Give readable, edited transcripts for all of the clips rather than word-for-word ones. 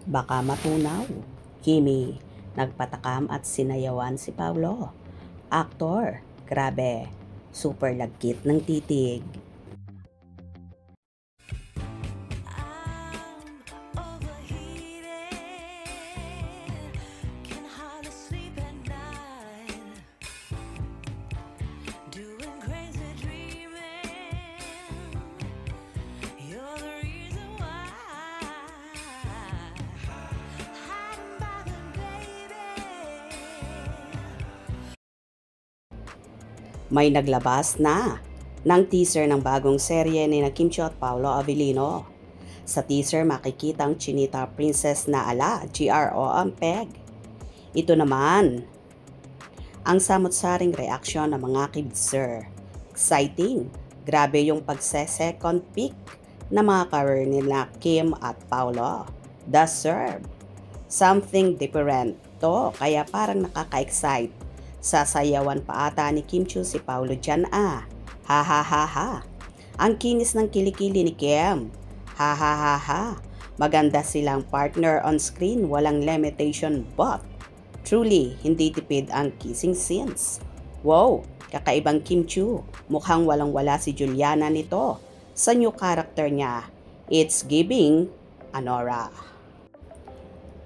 Baka matunaw. Kimi, nagpatakam at sinayawan si Paulo. Aktor, grabe, super lagkit ng titig. May naglabas na ng teaser ng bagong serye ni Kim Chiu at Paolo Avellino. Sa teaser makikita ang Chinita Princess na ala GRO ang peg. Ito naman ang samot-saring reaksyon ng mga kibitser. Exciting! Grabe yung pagse-second pick na mga career nila Kim at Paolo. Deserve something different to, kaya parang nakaka-excite. Sasayawan pa ata ni Kim Chiu si Paolo dyan ah. Ha ha ha ha. Ang kinis ng kilikili ni Kim. Ha ha ha ha. Maganda silang partner on screen, walang limitation but truly hindi tipid ang kissing scenes. Wow, kakaibang Kim Chiu. Mukhang walang-wala si Juliana nito sa new character niya. It's giving Anora.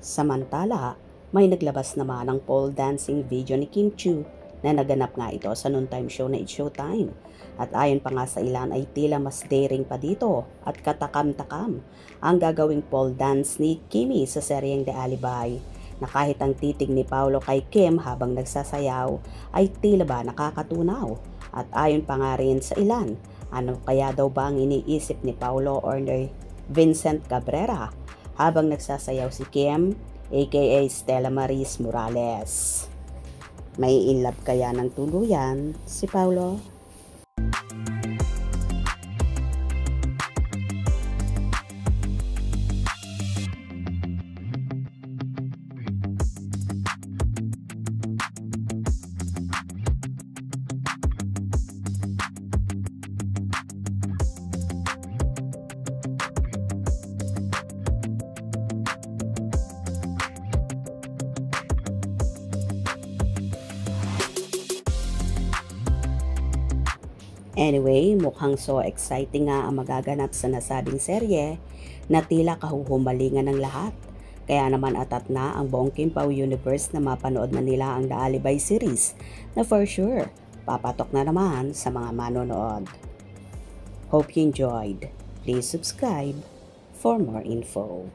Samantala, may naglabas naman ng pole dancing video ni Kim Chiu na naganap nga ito sa noontime show na It's Showtime. At ayon pa nga sa ilan ay tila mas daring pa dito at katakam-takam ang gagawing pole dance ni Kimi sa seryeng The Alibi, na kahit ang titig ni Paolo kay Kim habang nagsasayaw ay tila ba nakakatunaw. At ayon pa nga rin sa ilan, ano kaya daw ba ang iniisip ni Paolo or ni Vincent Cabrera habang nagsasayaw si Kim aka Stella Maris Morales. May in love kaya ng tuluyan si Paolo? Anyway, mukhang so exciting nga ang magaganap sa nasabing serye na tila kahuhumalingan ng lahat. Kaya naman atat na ang buong Kim Pao universe na mapanood na nila ang The Alibi series na for sure papatok na naman sa mga manonood. Hope you enjoyed. Please subscribe for more info.